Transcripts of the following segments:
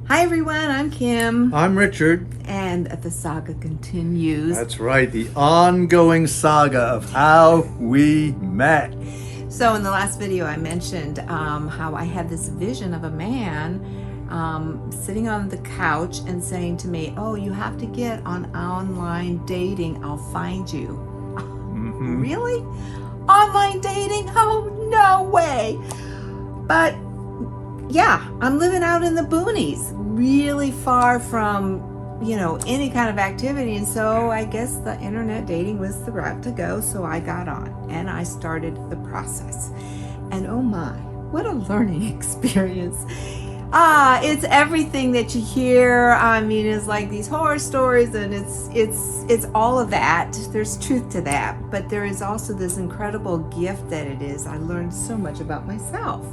Hi everyone, I'm Kim. I'm Richard. And the saga continues. That's right, the ongoing saga of how we met. So in the last video I mentioned how I had this vision of a man sitting on the couch and saying to me, oh, you have to get on online dating, I'll find you. Mm-hmm. Really? Online dating? Oh, no way. But yeah, I'm living out in the boonies, really far from, any kind of activity. And so I guess the internet dating was the route to go. So I got on and I started the process. And oh my, what a learning experience. It's everything that you hear. I mean, it's like these horror stories, and it's all of that. There's truth to that, but there is also this incredible gift that it is. I learned so much about myself.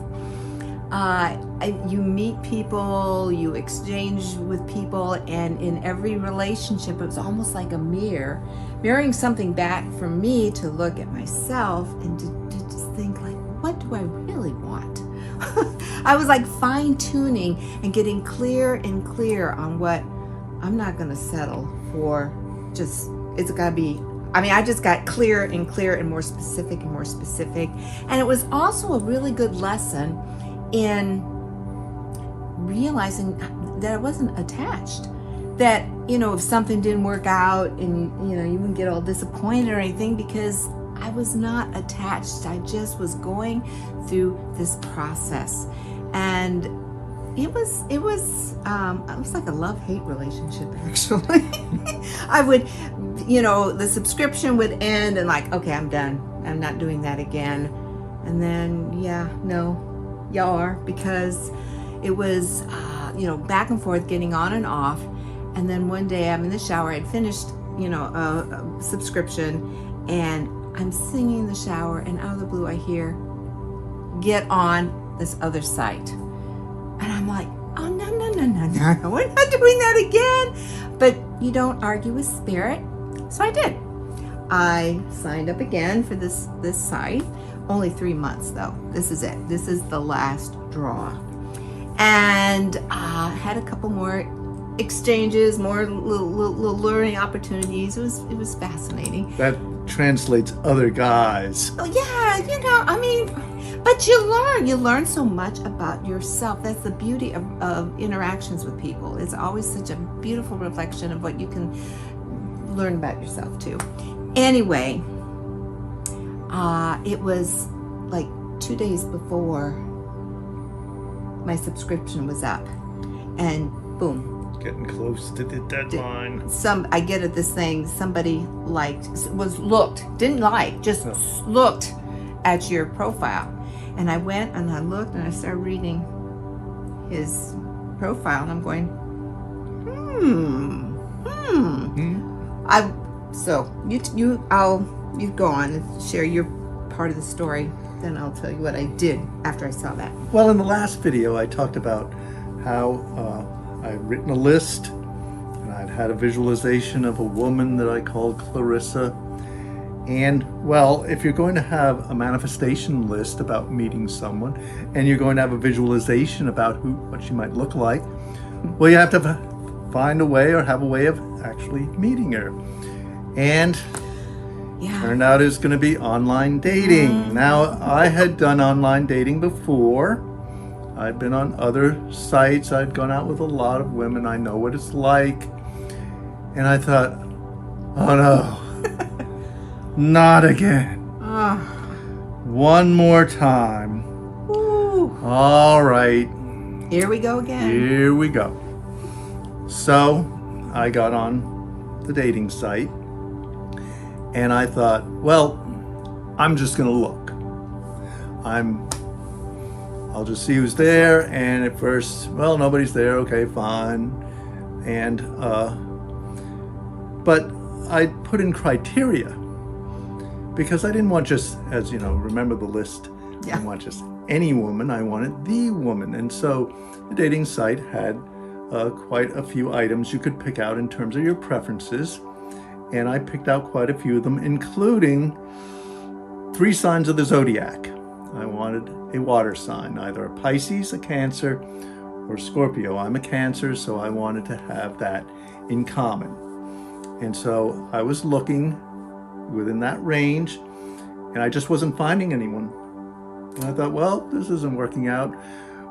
You meet people, you exchange with people, and in every relationship, it was almost like a mirror, mirroring something back for me to look at myself and to just think, like, what do I really want? I was like fine-tuning and getting clear and clear on what I'm not going to settle for. It's got to be, I just got clear and clear and more specific and more specific. And it was also a really good lesson in realizing that I wasn't attached. That, if something didn't work out and, you wouldn't get all disappointed or anything, because I was not attached. I just was going through this process. And it was like a love-hate relationship, actually. I would, the subscription would end and like, okay, I'm done. I'm not doing that again. And then, y'all are, because it was, back and forth, getting on and off. And then one day I'm in the shower, I'd finished, a subscription, and I'm singing in the shower, and out of the blue I hear, get on this other site. And I'm like, oh, no, we're not doing that again. But you don't argue with spirit. So I did. I signed up again for this site. Only 3 months though. This is it. This is the last draw. And had a couple more exchanges, more little learning opportunities. It was fascinating. That translates other guys. Oh, yeah, but you learn so much about yourself. That's the beauty of interactions with people. It's always such a beautiful reflection of what you can learn about yourself too. Anyway, it was like 2 days before my subscription was up, and boom. Getting close to the deadline. I get at this thing, somebody just looked at your profile. And I went and I looked and I started reading his profile, and I'm going, you go on and share your part of the story. Then I'll tell you what I did after I saw that. Well, in the last video, I talked about how I'd written a list, and I'd had a visualization of a woman that I called Clarissa. And, well, if you're going to have a manifestation list about meeting someone, and you're going to have a visualization about what she might look like, well, you have to find a way or have a way of actually meeting her. And turned out it's going to be online dating. Now, I had done online dating before. I'd been on other sites. I'd gone out with a lot of women. I know what it's like. And I thought, oh no. Not again. One more time. Ooh. All right. Here we go again. Here we go. So I got on the dating site, and I thought, well, I'm just going to look. I'll just see who's there. And at first, well, nobody's there. Okay, fine. And but I put in criteria, because I didn't want just, as you know, remember the list, I didn't want just any woman, I wanted the woman. And so the dating site had quite a few items you could pick out in terms of your preferences. And I picked out quite a few of them, including 3 signs of the zodiac. I wanted a water sign, either a Pisces, a Cancer, or Scorpio. I'm a Cancer, so I wanted to have that in common. And so I was looking within that range, and I just wasn't finding anyone. And I thought, well, this isn't working out.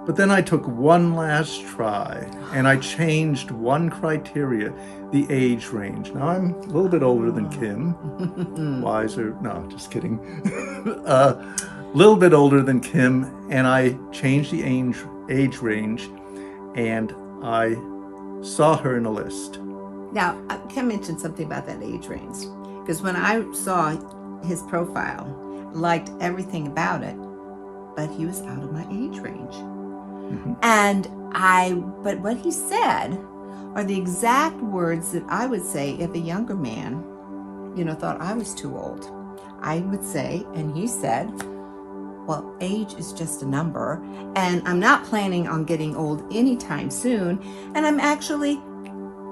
But then I took one last try, and I changed one criteria, the age range. Now, I'm a little bit older than Kim, wiser, no, just kidding. A little bit older than Kim, and I changed the age range, and I saw her in a list. Now, Kim mentioned something about that age range, because when I saw his profile, liked everything about it, but he was out of my age range. Mm-hmm. But what he said are the exact words that I would say if a younger man, thought I was too old. I would say, and he said, well, age is just a number, and I'm not planning on getting old anytime soon, and I'm actually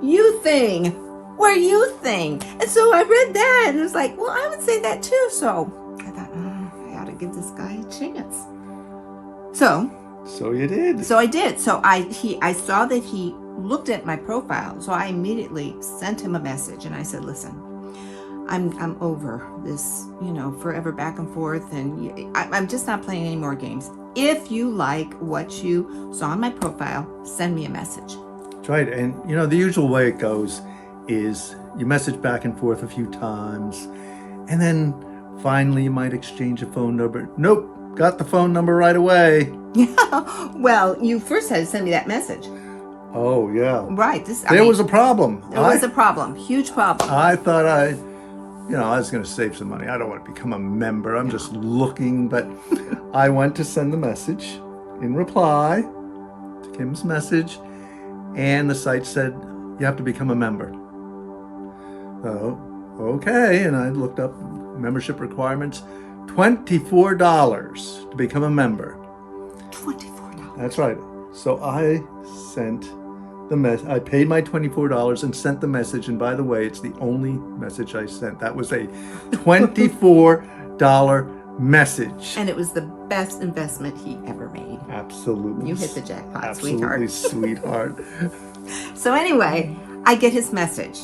youthing. We're youthing. And so I read that, and it was like, well, I would say that too. So I thought, I ought to give this guy a chance. So you did. So I did. So I saw that he looked at my profile. So I immediately sent him a message, and I said, listen, I'm over this, forever back and forth, and I'm just not playing any more games. If you like what you saw on my profile, send me a message. That's right. And the usual way it goes is you message back and forth a few times, and then finally you might exchange a phone number. Nope, got the phone number right away. Well, you first had to send me that message. Oh, yeah. Right. There was a problem. There was a problem. Huge problem. I thought I was going to save some money. I don't want to become a member. I'm just looking. But I went to send the message in reply to Kim's message, and the site said, you have to become a member. So, okay. And I looked up membership requirements, $24 to become a member. $24. That's right. So I sent I paid my $24 and sent the message. And by the way, it's the only message I sent. That was a $24 message. And it was the best investment he ever made. Absolutely. You hit the jackpot, absolutely, sweetheart. So anyway, I get his message,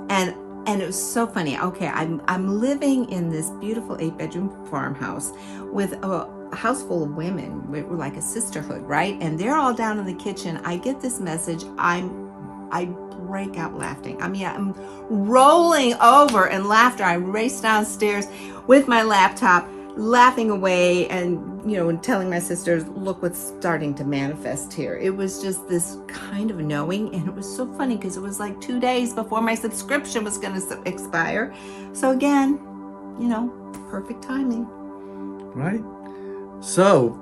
and it was so funny. Okay, I'm living in this beautiful 8-bedroom farmhouse with a house full of women. We're like a sisterhood, right? And they're all down in the kitchen. I get this message. I break out laughing. I mean, I'm rolling over in laughter. I race downstairs with my laptop, laughing away, and and telling my sisters, look what's starting to manifest here. It was just this kind of knowing, and it was so funny because it was like 2 days before my subscription was going to expire. So again, perfect timing. Right. So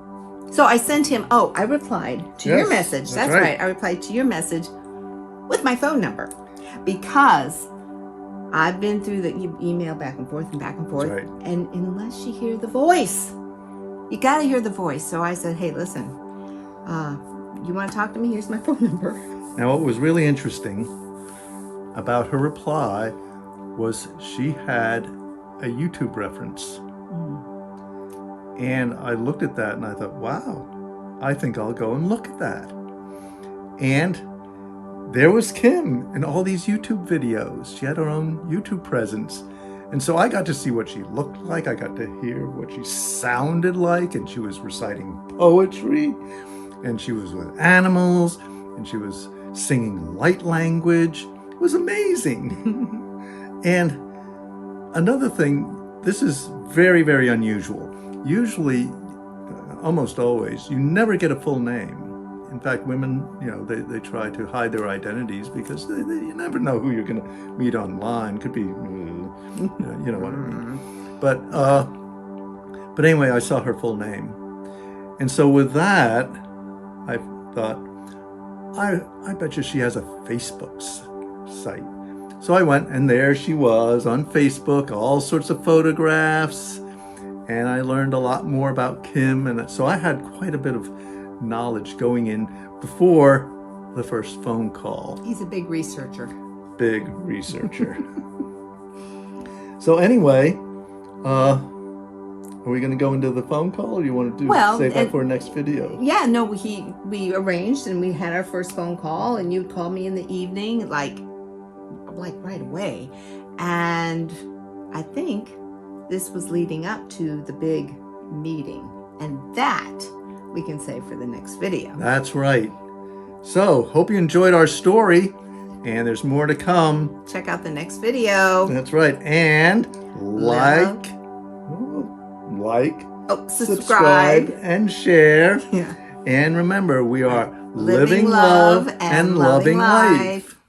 I sent him, I replied to your message. That's right. I replied to your message with my phone number, because I've been through the email back and forth. That's right. And unless you hear the voice, you got to hear the voice. So I said, hey, listen, you want to talk to me? Here's my phone number. Now, what was really interesting about her reply was she had a YouTube reference. And I looked at that and I thought, wow, I think I'll go and look at that. And there was Kim in all these YouTube videos. She had her own YouTube presence. And so I got to see what she looked like. I got to hear what she sounded like. And she was reciting poetry. And she was with animals. And she was singing light language. It was amazing. And another thing, this is very, very unusual. Usually, almost always, you never get a full name. In fact, women, they try to hide their identities because you never know who you're going to meet online. Could be, you know what I mean. But anyway, I saw her full name. And so with that, I thought, I bet you she has a Facebook site. So I went, and there she was on Facebook, all sorts of photographs. And I learned a lot more about Kim. And so I had quite a bit of knowledge going in before the first phone call. He's a big researcher. Big researcher. So anyway, Are we going to go into the phone call, or you want to save that for our next video? Yeah, no, we arranged and we had our first phone call, and you'd call me in the evening, like right away. And I think this was leading up to the big meeting, and that we can save for the next video. That's right. So, hope you enjoyed our story, and there's more to come. Check out the next video. That's right. And subscribe, and share. Yeah. And remember, we are Living love and loving life.